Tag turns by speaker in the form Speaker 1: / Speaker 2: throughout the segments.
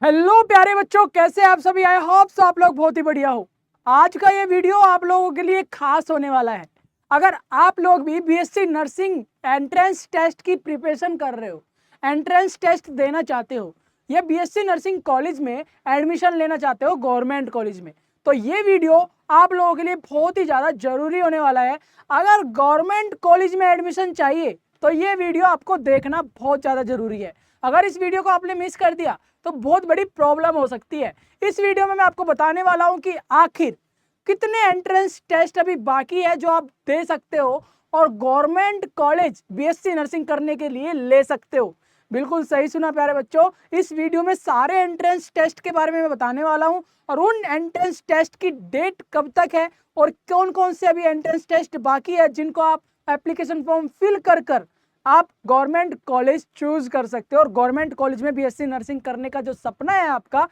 Speaker 1: Hello प्यारे बच्चों, कैसे आप सभी? आई होप सो आप लोग बहुत ही बढ़िया हो। आज का ये वीडियो आप लोगों के लिए खास होने वाला है। अगर आप लोग भी बीएससी नर्सिंग एंट्रेंस टेस्ट की प्रिपरेशन कर रहे हो, एंट्रेंस टेस्ट देना चाहते हो या बीएससी नर्सिंग कॉलेज में एडमिशन लेना चाहते हो गवर्नमेंट कॉलेज में, तो ये वीडियो आप लोगों के लिए बहुत ही ज़्यादा जरूरी होने वाला है। अगर गवर्नमेंट कॉलेज में एडमिशन चाहिए तो ये वीडियो आपको देखना बहुत ज़्यादा जरूरी है। अगर इस वीडियो को आपने मिस कर दिया तो बहुत बड़ी प्रॉब्लम हो सकती है। इस वीडियो में मैं आपको बताने वाला हूं कि आखिर कितने एंट्रेंस टेस्ट अभी बाकी है जो आप दे सकते हो और गवर्नमेंट कॉलेज बीएससी नर्सिंग करने के लिए ले सकते हो। बिल्कुल सही सुना प्यारे बच्चों, इस वीडियो में सारे एंट्रेंस टेस्ट के बारे में मैं बताने वाला हूं और उन एंट्रेंस टेस्ट की डेट कब तक है और कौन कौन से अभी एंट्रेंस टेस्ट बाकी है जिनको आप एप्लीकेशन फॉर्म फिल कर आप गवर्नमेंट कॉलेज चूज कर सकते हो और गवर्नमेंट कॉलेज में बीएससी नर्सिंग करने का जो सपना है आपका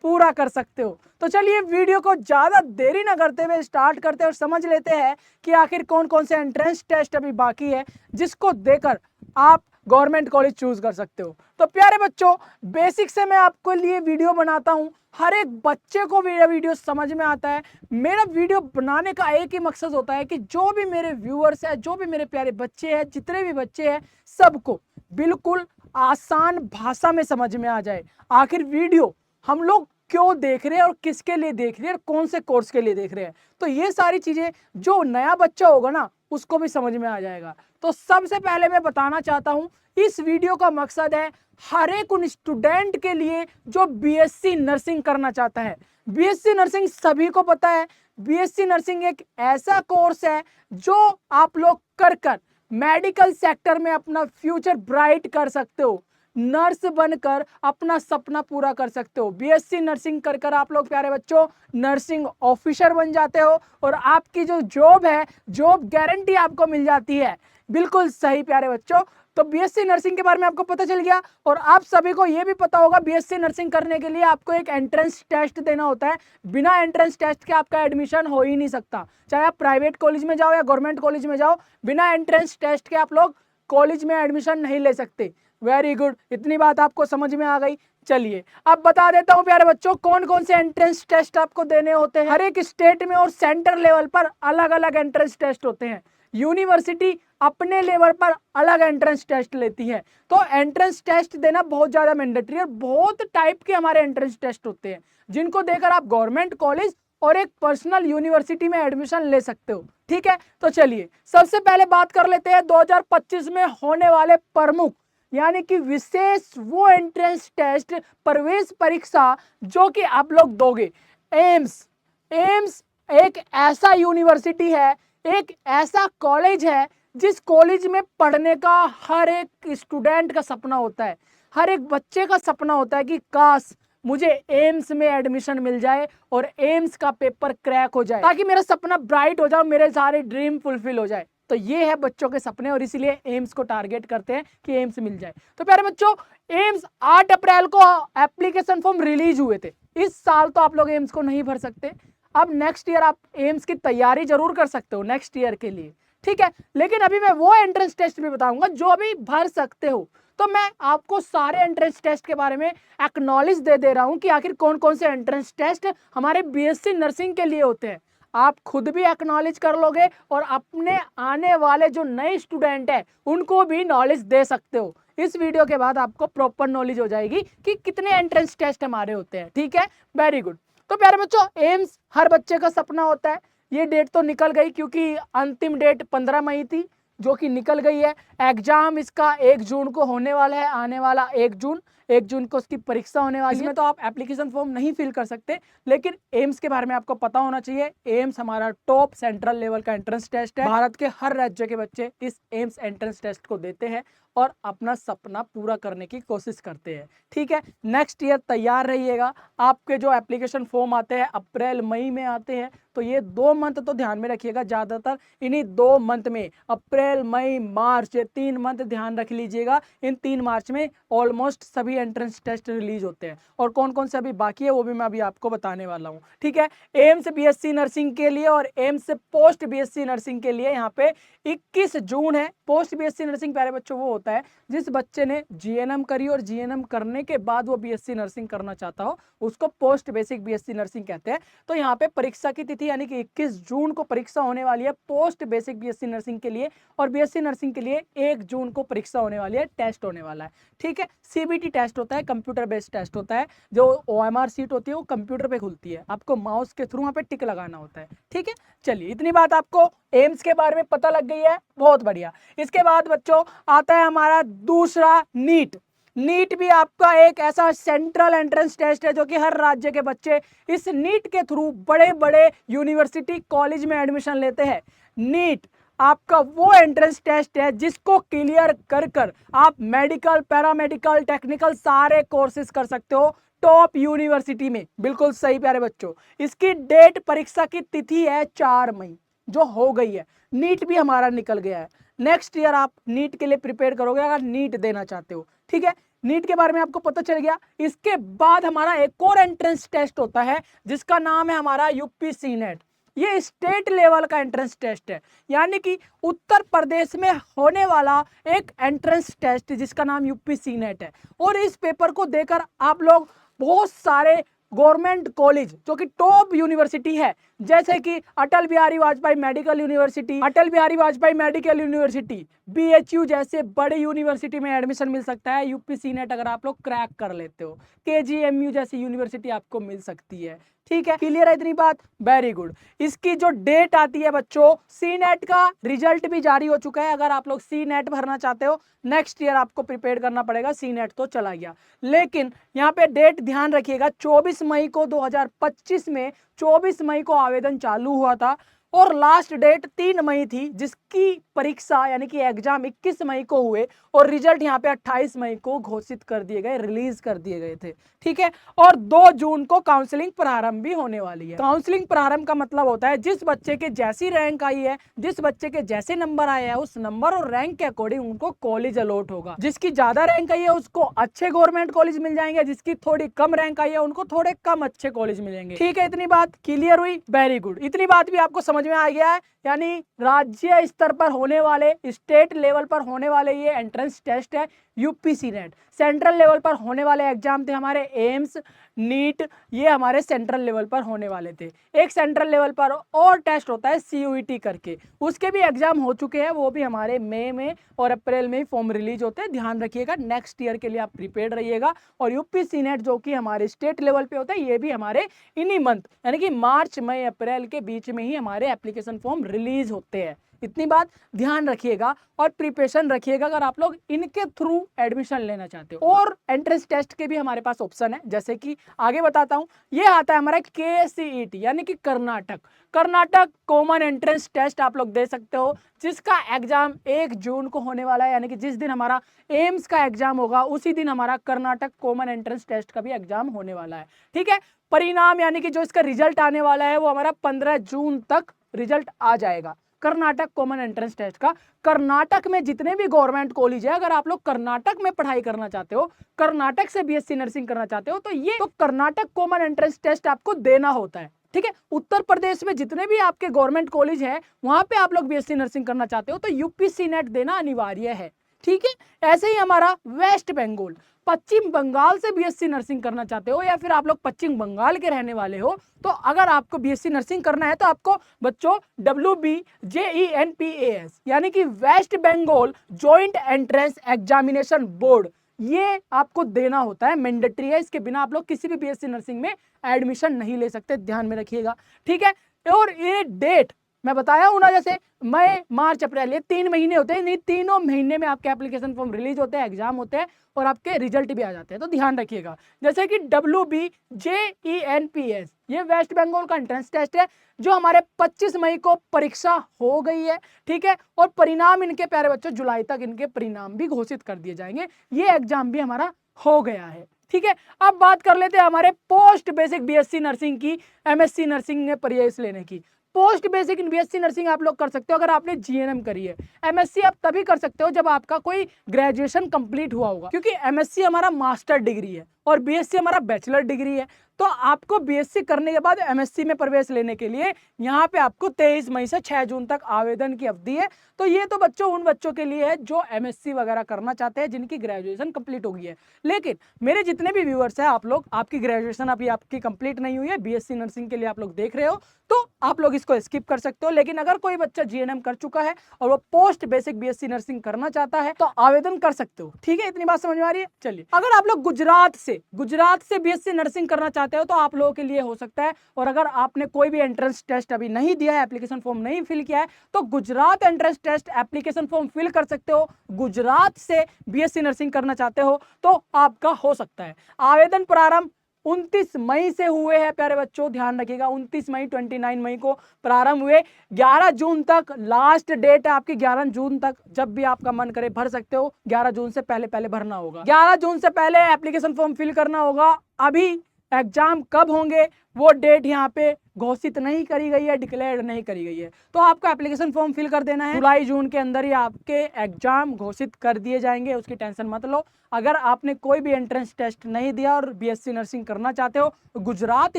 Speaker 1: पूरा कर सकते हो। तो चलिए वीडियो को ज्यादा देरी ना करते हुए स्टार्ट करते हैं और समझ लेते हैं कि आखिर कौन कौन से एंट्रेंस टेस्ट अभी बाकी है जिसको देकर आप गवर्नमेंट कॉलेज चूज कर सकते हो। तो प्यारे बच्चों, बेसिक से मैं आपको लिए वीडियो बनाता हूं, हर एक बच्चे को मेरा वीडियो समझ में आता है। मेरा वीडियो बनाने का एक ही मकसद होता है कि जो भी मेरे व्यूअर्स है, जो भी मेरे प्यारे बच्चे हैं, जितने भी बच्चे हैं, सबको बिल्कुल आसान भाषा में समझ में आ जाए आखिर वीडियो हम लोग क्यों देख रहे हैं और किसके लिए देख रहे हैं और कौन से कोर्स के लिए देख रहे हैं। तो ये सारी चीजें जो नया बच्चा होगा ना उसको भी समझ में आ जाएगा। तो सबसे पहले मैं बताना चाहता हूं, इस वीडियो का मकसद है हर एक उन स्टूडेंट के लिए जो बीएससी नर्सिंग करना चाहता है। बीएससी नर्सिंग सभी को पता है, बीएससी नर्सिंग एक ऐसा कोर्स है जो आप लोग कर मेडिकल सेक्टर में अपना फ्यूचर ब्राइट कर सकते हो, नर्स बनकर अपना सपना पूरा कर सकते हो। बीएससी नर्सिंग कर आप लोग प्यारे बच्चों नर्सिंग ऑफिसर बन जाते हो और आपकी जो जॉब है, जॉब गारंटी आपको मिल जाती है। बिल्कुल सही प्यारे बच्चों। तो बीएससी नर्सिंग के बारे में आपको पता चल गया और आप सभी को यह भी पता होगा बीएससी नर्सिंग करने के लिए आपको एक एंट्रेंस टेस्ट देना होता है। बिना एंट्रेंस टेस्ट के आपका एडमिशन हो ही नहीं सकता, चाहे आप प्राइवेट कॉलेज में जाओ या गवर्नमेंट कॉलेज में जाओ, बिना एंट्रेंस टेस्ट के आप लोग कॉलेज में एडमिशन नहीं ले सकते। वेरी गुड, इतनी बात आपको समझ में आ गई। चलिए अब बता देता हूं प्यारे बच्चों कौन कौन से एंट्रेंस टेस्ट आपको देने होते हैं। हर एक स्टेट में और सेंटर लेवल पर अलग अलग एंट्रेंस टेस्ट होते हैं। यूनिवर्सिटी अपने लेवल पर अलग एंट्रेंस टेस्ट लेती है। तो एंट्रेंस टेस्ट देना बहुत ज्यादा मैंडेटरी है। बहुत टाइप के हमारे एंट्रेंस टेस्ट होते हैं जिनको देकर आप गवर्नमेंट कॉलेज और एक पर्सनल यूनिवर्सिटी में एडमिशन ले सकते हो। ठीक है, तो चलिए सबसे पहले बात कर लेते हैं 2025 में होने वाले प्रमुख यानी कि विशेष वो एंट्रेंस टेस्ट, प्रवेश परीक्षा जो कि आप लोग दोगे। एम्स एम्स एक ऐसा यूनिवर्सिटी है, एक ऐसा कॉलेज है जिस कॉलेज में पढ़ने का हर एक स्टूडेंट का सपना होता है, हर एक बच्चे का सपना होता है कि काश मुझे एम्स में एडमिशन मिल जाए और एम्स का पेपर क्रैक हो जाए ताकि मेरा सपना ब्राइट हो जाए, मेरे सारे ड्रीम फुलफिल हो जाए। तो ये है बच्चों के सपने और इसीलिए एम्स को टारगेट करते हैं कि एम्स मिल जाए। तो प्यारे बच्चों, एम्स 8 अप्रैल को एप्लीकेशन फॉर्म रिलीज हुए थे। इस साल तो आप लोग एम्स को नहीं भर सकते, अब नेक्स्ट ईयर आप एम्स की तैयारी जरूर कर सकते हो नेक्स्ट ईयर के लिए। ठीक है, लेकिन अभी मैं वो एंट्रेंस टेस्ट भी बताऊंगा जो अभी भर सकते हो। तो मैं आपको सारे एंट्रेंस टेस्ट के बारे में एक्नॉलेज दे रहा हूं कि आखिर कौन कौन से एंट्रेंस टेस्ट हमारे बीएससी नर्सिंग के लिए होते हैं। आप खुद भी एक्नॉलेज कर लोगे और अपने आने वाले जो नए स्टूडेंट है उनको भी नॉलेज दे सकते हो। इस वीडियो के बाद आपको प्रॉपर नॉलेज हो जाएगी कि कितने एंट्रेंस टेस्ट हमारे होते हैं। ठीक है, वेरी गुड। तो प्यारे बच्चों, एम्स हर बच्चे का सपना होता है। ये डेट तो निकल गई क्योंकि अंतिम डेट 15 मई थी जो कि निकल गई है। एग्जाम इसका 1 जून को होने वाला है, आने वाला 1 जून को उसकी परीक्षा होने वाली है। इसमें तो आप एप्लीकेशन फॉर्म नहीं फिल कर सकते, लेकिन एम्स के बारे में आपको पता होना चाहिए। एम्स हमारा टॉप सेंट्रल लेवल का एंट्रेंस टेस्ट है। भारत के हर राज्य के बच्चे इस एम्स एंट्रेंस टेस्ट को देते हैं और अपना सपना पूरा करने की कोशिश करते हैं। ठीक है, नेक्स्ट ईयर तैयार रहिएगा। आपके जो एप्लीकेशन फॉर्म आते हैं अप्रैल मई में आते हैं, तो ये 2 मंथ तो ध्यान में रखिएगा, ज़्यादातर इन्हीं 2 मंथ में, अप्रैल मई मार्च, 3 मंथ ध्यान रख लीजिएगा। इन 3 मार्च में ऑलमोस्ट सभी एंट्रेंस टेस्ट रिलीज होते हैं, और कौन कौन से अभी बाकी है वो भी मैं अभी आपको बताने वाला हूँ। ठीक है, एम्स बीएससी नर्सिंग के लिए और एम्स पोस्ट बीएससी नर्सिंग के लिए यहाँ पे 21 जून है। पोस्ट बीएससी नर्सिंग प्यारे बच्चों वो होता है जिस बच्चे ने जीएनएम करी और जीएनएम करने के बाद वो बीएससी नर्सिंग करना चाहता हो, उसको पोस्ट बेसिक बीएससी नर्सिंग कहते हैं। तो यहाँ पे परीक्षा की तिथि यानी कि 21 जून को परीक्षा होने वाली है पोस्ट बेसिक बीएससी नर्सिंग के लिए, और बीएससी नर्सिंग के लिए 1 जून को परीक्षा होने वाली है, टेस्ट होने वाला है। ठीक है, सीबीटी टेस्ट होता है, कंप्यूटर बेस्ड टेस्ट होता है। जो ओएमआर सीट होती है वो कंप्यूटर पे खुलती है, आपको माउस के थ्रू वहाँ पे टिक लगाना होता है। ठीक है, चलिए इतनी बात आपको एम्स के बारे में पता लग गई है, बहुत बढ़िया। इसके बाद बच्चों आता है हमारा दूसरा नीट। नीट भी आपका एक ऐसा सेंट्रल एंट्रेंस टेस्ट है जो कि हर राज्य के बच्चे इस नीट के थ्रू बड़े बड़े यूनिवर्सिटी कॉलेज में एडमिशन लेते हैं। नीट आपका वो एंट्रेंस टेस्ट है जिसको क्लियर कर कर आप मेडिकल, पैरामेडिकल, टेक्निकल सारे कोर्सेज कर सकते हो टॉप यूनिवर्सिटी में। बिल्कुल सही प्यारे बच्चों, इसकी डेट, परीक्षा की तिथि है 4 मई, जो हो गई है। नीट भी हमारा निकल गया है। नेक्स्ट ईयर आप नीट के लिए प्रिपेयर करोगे अगर नीट देना चाहते हो। ठीक है, नीट के बारे में आपको पता चल गया। इसके बाद हमारा एक और एंट्रेंस टेस्ट होता है जिसका नाम है हमारा यूपीसी नेट। ये स्टेट लेवल का एंट्रेंस टेस्ट है, यानी कि उत्तर प्रदेश में होने वाला एक एंट्रेंस टेस्ट जिसका नाम यूपीसी नेट है। और इस पेपर को देकर आप लोग बहुत सारे गवर्नमेंट कॉलेज जो कि टॉप यूनिवर्सिटी है, जैसे कि Atal Bihari Vajpayee medical university, Atal Bihari Vajpayee medical university, BHU जैसे बड़े यूनिवर्सिटी में एडमिशन मिल सकता है यूपीसी नेट अगर आप लोग क्रैक कर लेते हो। केजीएमयू जैसी यूनिवर्सिटी आपको मिल सकती है। ठीक है, क्लियर है इतनी बात? Very good. इसकी जो डेट आती है बच्चों, सी नेट का रिजल्ट भी जारी हो चुका है। अगर आप लोग सी नेट भरना चाहते हो नेक्स्ट ईयर आपको प्रिपेयर करना पड़ेगा। सी नेट तो चला गया, लेकिन यहाँ पे डेट ध्यान रखिएगा, 24 मई को 2025 में 24 मई को आवेदन चालू हुआ था और लास्ट डेट 3 मई थी, जिसकी परीक्षा यानी कि एग्जाम 21 मई को हुए और रिजल्ट यहाँ पे 28 मई को घोषित कर दिए गए, रिलीज कर दिए गए थे। ठीक है, और 2 जून को काउंसलिंग प्रारंभ भी होने वाली है। काउंसलिंग प्रारंभ का मतलब होता है जिस बच्चे के जैसी रैंक आई है, जिस बच्चे के जैसे नंबर आए हैं, उस नंबर और रैंक के अकॉर्डिंग उनको कॉलेज अलॉट होगा। जिसकी ज्यादा रैंक आई है उसको अच्छे गवर्नमेंट कॉलेज मिल जाएंगे, जिसकी थोड़ी कम रैंक आई है उनको थोड़े कम अच्छे कॉलेज मिलेंगे। ठीक है, इतनी बात क्लियर हुई? Very good. इतनी बात भी आपको समझ में आ गया है, यानी राज्य स्तर पर होने वाले, स्टेट लेवल पर होने वाले ये एंट्रेंस टेस्ट है यूपीसी नेट। सेंट्रल लेवल पर होने वाले एग्जाम थे हमारे एम्स, नीट, ये हमारे सेंट्रल लेवल पर होने वाले थे। एक सेंट्रल लेवल पर और टेस्ट होता है सीयूईटी करके, उसके भी एग्जाम हो चुके हैं, वो भी हमारे मई में और अप्रैल में ही फॉर्म रिलीज होते हैं। ध्यान रखिएगा, नेक्स्ट ईयर के लिए आप प्रिपेयर रहिएगा। और यूपीसी नेट जो कि हमारे स्टेट लेवल पे होता है, ये भी हमारे इन्हीं मंथ यानी कि मार्च मई अप्रैल के बीच में ही हमारे एप्लीकेशन फॉर्म रिलीज होते हैं। इतनी बात ध्यान रखिएगा और प्रिपरेशन रखिएगा अगर आप लोग इनके थ्रू एडमिशन लेना चाहते हो। और एंट्रेंस टेस्ट के भी हमारे पास ऑप्शन है, जैसे कि आगे बताता हूं। ये आता है हमारा केसीईटी यानी कि कर्नाटक कॉमन एंट्रेंस टेस्ट आप लोग दे सकते हो, जिसका एग्जाम 1 जून को होने वाला है। यानी कि जिस दिन हमारा एम्स का एग्जाम होगा उसी दिन हमारा कर्नाटक कॉमन एंट्रेंस टेस्ट का भी एग्जाम होने वाला है। ठीक है, परिणाम यानी कि जो इसका रिजल्ट आने वाला है वो हमारा 15 जून तक रिजल्ट आ जाएगा कर्नाटक कॉमन एंट्रेंस टेस्ट का। कर्नाटक में जितने भी गवर्नमेंट कॉलेज है, अगर आप लोग कर्नाटक में पढ़ाई करना चाहते हो, कर्नाटक से बीएससी नर्सिंग करना चाहते हो, तो ये तो कर्नाटक कॉमन एंट्रेंस टेस्ट आपको देना होता है। ठीक है, उत्तर प्रदेश में जितने भी आपके गवर्नमेंट कॉलेज है वहां पे आप लोग बीएससी नर्सिंग करना चाहते हो तो यूपीसी नेट देना अनिवार्य है। ठीक है, ऐसे ही हमारा वेस्ट बंगाल, पश्चिम बंगाल से बीएससी नर्सिंग करना चाहते हो या फिर आप लोग पश्चिम बंगाल के रहने वाले हो, तो अगर आपको बीएससी नर्सिंग करना है तो आपको बच्चों WBJENPAS यानी कि West Bengal joint entrance examination board, ये आपको देना होता है, मैंडेटरी है। इसके बिना आप लोग किसी भी बीएससी नर्सिंग में एडमिशन नहीं ले सकते, ध्यान में रखिएगा। ठीक है, और ये डेट मैं बताया हूं ना, जैसे मई मार्च अप्रैल, ये 3 महीने होते हैं। इन तीनों महीने में आपके एप्लीकेशन फॉर्म रिलीज होते हैं, एग्जाम होते हैं और आपके रिजल्ट भी आ जाते हैं। तो ध्यान रखिएगा, जैसे कि WBJENPAS ये वेस्ट बंगाल का एंट्रेंस टेस्ट है जो हमारे 25 मई को परीक्षा हो गई है। ठीक है, और परिणाम इनके प्यारे बच्चों जुलाई तक इनके परिणाम भी घोषित कर दिए जाएंगे। ये एग्जाम भी हमारा हो गया है। ठीक है, अब बात कर लेते हैं हमारे पोस्ट बेसिक बीएससी नर्सिंग की, एमएससी नर्सिंग में प्रवेश लेने की। Post basic in BSc nursing आप लोग कर सकते हो अगर आपने जीएनएम करी है। एमएससी आप तभी कर सकते हो जब आपका कोई ग्रेजुएशन कंप्लीट हुआ होगा, क्योंकि एमएससी हमारा मास्टर डिग्री है और बीएससी हमारा बैचलर डिग्री है। तो आपको बीएससी करने के बाद एमएससी में प्रवेश लेने के लिए यहाँ पे आपको 23 मई से 6 जून तक आवेदन की अवधि है। तो ये तो बच्चों उन बच्चों के लिए है जो एमएससी वगैरह करना चाहते हैं, जिनकी ग्रेजुएशन कंप्लीट हो गई है। लेकिन मेरे जितने भी व्यूअर्स हैं, आप लोग, आपकी ग्रेजुएशन अभी आपकी कंप्लीट नहीं हुई है, बीएससी नर्सिंग के लिए आप लोग देख रहे हो, तो आप लोग इसको स्किप कर सकते हो। लेकिन अगर कोई बच्चा जीएनएम कर चुका है और वो पोस्ट बेसिक बीएससी नर्सिंग करना चाहता है तो आवेदन कर सकते हो। ठीक है, इतनी बात समझ में आ रही है। चलिए, अगर आप लोग गुजरात से बीएससी नर्सिंग करना चाहते हो तो आप लोगों के लिए हो सकता है। और अगर आपने कोई भी एंट्रेंस टेस्ट अभी नहीं दिया है, एप्लीकेशन फॉर्म नहीं फिल किया है, तो Gujarat entrance test application form fill कर सकते हो। गुजरात से बीएससी नर्सिंग करना चाहते हो तो आपका हो सकता है। आवेदन प्रारंभ 29 मई से हुए हैं प्यारे बच्चों, ध्यान रखिएगा। 29 मई 29 मई को प्रारंभ हुए, 11 जून तक लास्ट डेट है आपकी। 11 जून तक जब भी आपका मन करे भर सकते हो। 11 जून से पहले पहले भरना होगा, 11 जून से पहले एप्लीकेशन फॉर्म फिल करना होगा। अभी एग्जाम कब होंगे वो डेट यहाँ पे घोषित नहीं करी गई है, डिक्लेयर नहीं करी गई है। तो आपको एप्लीकेशन फॉर्म फिल कर देना है। जुलाई जून के अंदर ही आपके एग्जाम घोषित कर दिए जाएंगे, उसकी टेंशन मत लो। अगर आपने कोई भी एंट्रेंस टेस्ट नहीं दिया और बीएससी नर्सिंग करना चाहते हो गुजरात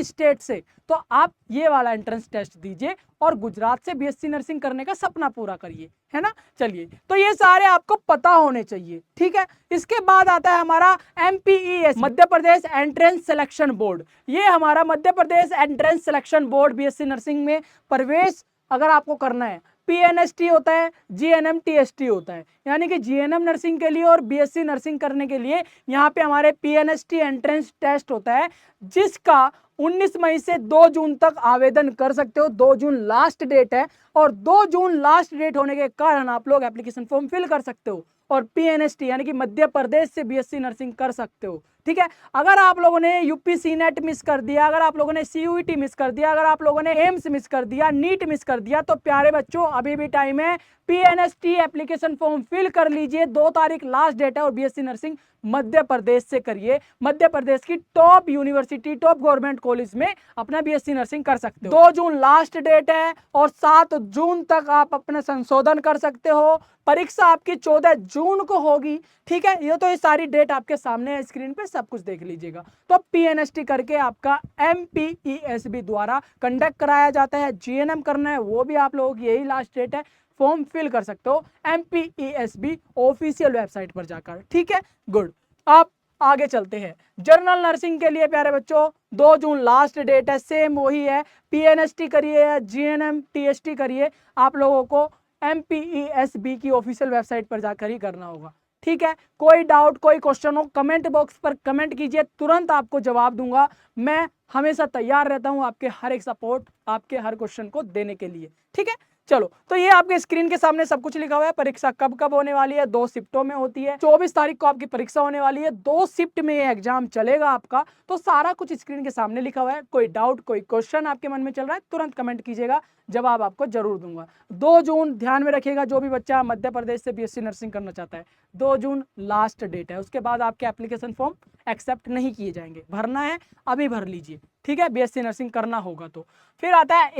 Speaker 1: स्टेट से, तो आप ये वाला एंट्रेंस टेस्ट दीजिए और गुजरात से बीएससी नर्सिंग करने का सपना पूरा करिए, है ना। चलिए, तो ये सारे आपको पता होने चाहिए, ठीक है। इसके बाद आता है हमारा MPES, Madhya Pradesh entrance selection board. ये हमारा Madhya Pradesh entrance selection board BSc nursing में प्रवेश अगर आपको करना है, PNST होता है, GNM TST होता है। यानी कि GNM नर्सिंग के लिए और बीएससी नर्सिंग करने के लिए यहाँ पे हमारे PNST एंट्रेंस टेस्ट होता है, जिसका 19 मई से 2 जून तक आवेदन कर सकते हो। 2 जून लास्ट डेट है और 2 जून लास्ट डेट होने के कारण आप लोग एप्लीकेशन फॉर्म फिल कर सकते हो और PNST यानी कि मध्य प्रदेश से बीएससी नर्सिंग कर सकते हो, ठीक है। अगर आप लोगों ने यूपी सीनेट मिस कर दिया, अगर आप लोगों ने CUET मिस कर दिया, अगर आप लोगों ने एम्स मिस कर दिया, नीट मिस कर दिया, तो प्यारे बच्चों अभी भी टाइम है। PNST एप्लीकेशन फॉर्म फिल कर लीजिए, 2 तारीख लास्ट डेट है और बीएससी नर्सिंग मध्य प्रदेश से करिए। मध्य प्रदेश की top university, top government college में अपना बीएससी नर्सिंग कर सकते हो। 2 जून लास्ट डेट है और 7 जून तक आप अपना संशोधन कर सकते हो। परीक्षा आपकी 14 जून को होगी, ठीक है। ये तो ये सारी डेट आपके सामने है स्क्रीन पे, सब कुछ देख लीजिएगा। तो PNST करके आपका MPESB द्वारा कंडक्ट कराया जाता है। GNM करना है वो भी आप लोगों की यही लास्ट डेट है, फॉर्म फिल कर सकते हो MPESB ऑफिशियल वेबसाइट पर जाकर, ठीक है। गुड, आप आगे चलते हैं। जनरल नर्सिंग के लिए प्यारे बच्चों 2 जून लास्ट डेट है, सेम वही है। PNST करिए या GNM TST करिए, आप लोगों को MPESB की ऑफिशियल वेबसाइट पर जाकर ही करना होगा, ठीक है। कोई डाउट, कोई क्वेश्चन हो कमेंट बॉक्स पर कमेंट कीजिए, तुरंत आपको जवाब दूंगा। मैं हमेशा तैयार रहता हूं आपके हर एक सपोर्ट, आपके हर क्वेश्चन को देने के लिए, ठीक है। चलो, तो ये आपके स्क्रीन के सामने सब कुछ लिखा हुआ है। परीक्षा कब कब होने वाली है, 2 शिफ्टों में होती है। 24 तारीख को आपकी परीक्षा होने वाली है, 2 शिफ्ट में ये एग्जाम चलेगा आपका। तो सारा कुछ स्क्रीन के सामने लिखा हुआ है। कोई डाउट, कोई क्वेश्चन आपके मन में चल रहा है, तुरंत कमेंट कीजिएगा, जवाब आपको जरूर दूंगा। 2 जून ध्यान में रखिएगा, जो भी बच्चा मध्य प्रदेश से बीएससी नर्सिंग करना चाहता है, 2 जून लास्ट डेट है। उसके बाद आपके एप्लीकेशन फॉर्म एक्सेप्ट नहीं किए जाएंगे। भरना है अभी भर लीजिए, ठीक है, बीएससी नर्सिंग करना होगा तो। फिर आता है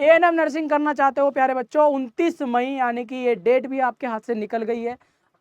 Speaker 1: ANM नर्सिंग करना चाहते हो प्यारे बच्चों, 29 मई यानी कि ये डेट भी आपके हाथ से निकल गई है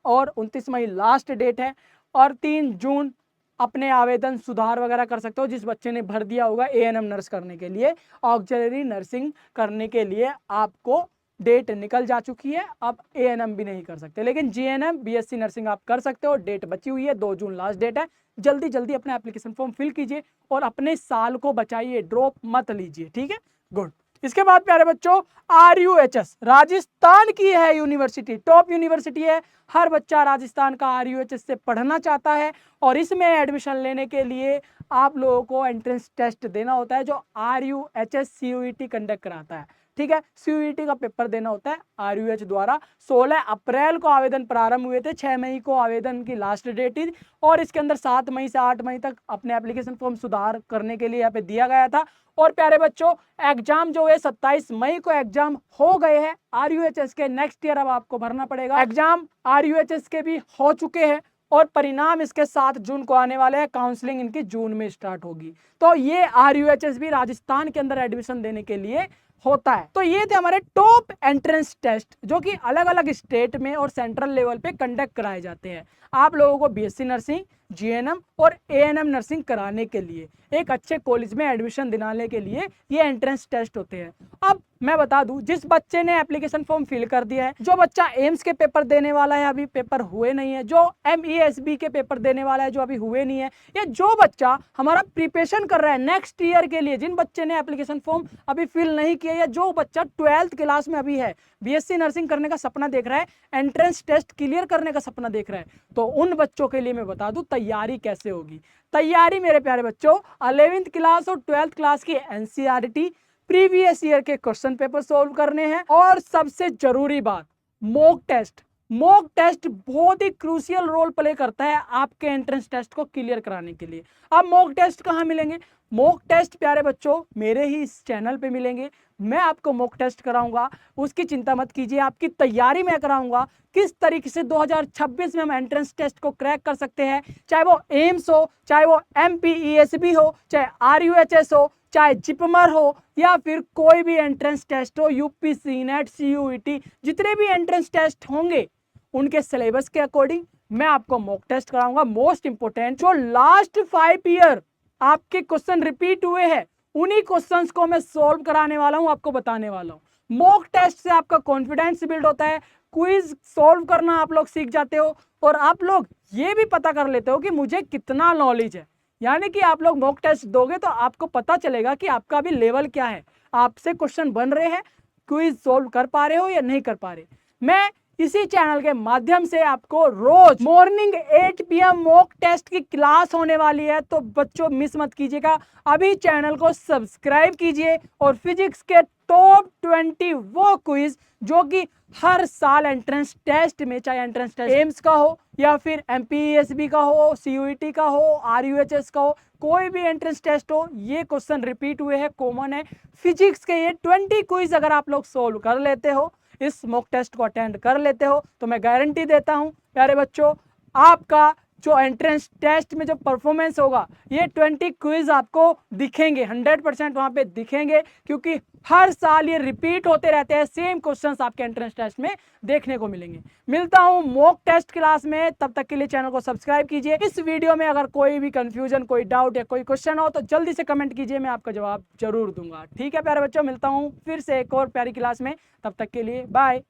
Speaker 1: और 29 मई लास्ट डेट है और 3 जून अपने आवेदन सुधार वगैरह कर सकते हो। जिस बच्चे ने भर दिया होगा ANM नर्स करने के लिए, ऑक्सिलरी नर्सिंग करने के लिए आपको डेट निकल जा चुकी है, अब ANM भी नहीं कर सकते। लेकिन GNM बीएससी नर्सिंग आप कर सकते हो, डेट बची हुई है, 2 जून लास्ट डेट है। जल्दी जल्दी अपना एप्लीकेशन फॉर्म फिल कीजिए और अपने साल को बचाइए, ड्रॉप मत लीजिए, ठीक है। गुड, इसके बाद प्यारे बच्चों RUHS राजस्थान की है यूनिवर्सिटी, टॉप यूनिवर्सिटी है। हर बच्चा राजस्थान का RUHS से पढ़ना चाहता है और इसमें एडमिशन लेने के लिए आप लोगों को एंट्रेंस टेस्ट देना होता है, जो RUHS CUET कंडक्ट कराता है, ठीक है। CUET का पेपर देना होता है RUH द्वारा। 16 अप्रैल को आवेदन प्रारंभ हुए थे, 6 मई को आवेदन की लास्ट डेट थी और इसके अंदर 7 मई से 8 मई तक अपने एप्लीकेशन फॉर्म सुधार करने के लिए यहाँ पे दिया गया था। और प्यारे बच्चों एग्जाम जो है 27 मई को एग्जाम हो गए हैं RUHS के। नेक्स्ट ईयर अब आपको भरना पड़ेगा। एग्जाम RUHS के भी हो चुके हैं और परिणाम इसके 7 जून को आने वाले हैं। काउंसलिंग इनकी जून में स्टार्ट होगी। तो ये RUHS भी राजस्थान के अंदर एडमिशन देने के लिए होता है। तो ये थे हमारे टॉप एंट्रेंस टेस्ट जो कि अलग अलग स्टेट में और सेंट्रल लेवल पे कंडक्ट कराए जाते हैं आप लोगों को BSc नर्सिंग, GNM और ANM नर्सिंग कराने के लिए, एक अच्छे कॉलेज में एडमिशन दिलाने के लिए ये एंट्रेंस टेस्ट होते हैं। अब मैं बता दूं, जिस बच्चे ने एप्लीकेशन फॉर्म फिल कर दिया है, जो बच्चा एम्स के पेपर देने वाला है, अभी पेपर हुए नहीं है, जो MESB के पेपर देने वाला है जो अभी हुए नहीं है, या जो बच्चा हमारा प्रिपरेशन कर रहा है नेक्स्ट ईयर के लिए, जिन बच्चे ने एप्लीकेशन फॉर्म अभी फिल नहीं किया, या जो बच्चा 12th क्लास में अभी है, BSc नर्सिंग करने का सपना देख रहा है, एंट्रेंस टेस्ट क्लियर करने का सपना देख रहा है, तो उन बच्चों के लिए मैं बता दूं तैयारी कैसे होगी। तैयारी मेरे प्यारे बच्चों, 11th क्लास और 12th क्लास की NCERT प्रीवियस ईयर के क्वेश्चन पेपर सोल्व करने हैं, और सबसे जरूरी बात, मॉक टेस्ट। मॉक टेस्ट बहुत ही क्रूशियल रोल प्ले करता है आपके एंट्रेंस टेस्ट को क्लियर कराने के लिए। अब मॉक टेस्ट कहाँ मिलेंगे? मॉक टेस्ट प्यारे बच्चों मेरे ही इस चैनल पे मिलेंगे। मैं आपको मॉक टेस्ट कराऊंगा, उसकी चिंता मत कीजिए, आपकी तैयारी मैं कराऊंगा किस तरीके से 2026 में हम एंट्रेंस टेस्ट को क्रैक कर सकते हैं, चाहे वो एम्स हो, चाहे वो MPESB हो, चाहे RUHS हो, चाहे जिपमर हो, या फिर कोई भी एंट्रेंस टेस्ट हो, UPSC नेट, CUET, जितने भी एंट्रेंस टेस्ट होंगे उनके सिलेबस के अकॉर्डिंग मैं आपको मॉक टेस्ट कराऊंगा। मोस्ट इंपोर्टेंट, जो लास्ट 5 ईयर आपके क्वेश्चन रिपीट हुए हैं, उन्हीं क्वेश्चंस को मैं सॉल्व कराने वाला हूं, आपको बताने वाला हूं। मॉक टेस्ट से आपका कॉन्फिडेंस बिल्ड होता है, क्विज सॉल्व करना आप लोग सीख जाते हो, और आप लोग ये भी पता कर लेते हो कि मुझे कितना नॉलेज है। यानी कि आप लोग मॉक टेस्ट दोगे तो आपको पता चलेगा कि आपका भी लेवल क्या है, आपसे क्वेश्चन बन रहे हैं, क्विज सॉल्व कर पा रहे हो या नहीं कर पा रहे। मैं इसी चैनल के माध्यम से आपको रोज मॉर्निंग 8 PM मॉक टेस्ट की क्लास होने वाली है, तो बच्चों मिस मत कीजिएगा। अभी चैनल को सब्सक्राइब कीजिए, और फिजिक्स के टॉप 20 वो क्विज जो कि हर साल एंट्रेंस टेस्ट में, चाहे एंट्रेंस टेस्ट एम्स का हो, या फिर MPESB का हो, CUET का हो, RUHS का हो, कोई भी एंट्रेंस टेस्ट हो, ये क्वेश्चन रिपीट हुए हैं, कॉमन है। फिजिक्स के ये 20 क्विज अगर आप लोग सोल्व कर लेते हो, इस मॉक टेस्ट को अटेंड कर लेते हो, तो मैं गारंटी देता हूं प्यारे बच्चों, आपका जो एंट्रेंस टेस्ट में जो परफॉर्मेंस होगा, ये 20 क्विज आपको दिखेंगे, 100% वहां पे दिखेंगे, क्योंकि हर साल ये रिपीट होते रहते हैं, सेम क्वेश्चंस आपके एंट्रेंस टेस्ट में देखने को मिलेंगे। मिलता हूं मॉक टेस्ट क्लास में, तब तक के लिए चैनल को सब्सक्राइब कीजिए। इस वीडियो में अगर कोई भी कंफ्यूजन, कोई डाउट या कोई क्वेश्चन हो तो जल्दी से कमेंट कीजिए, मैं आपका जवाब जरूर दूंगा। ठीक है प्यारे बच्चों, मिलता हूं फिर से एक और प्यारी क्लास में, तब तक के लिए बाय।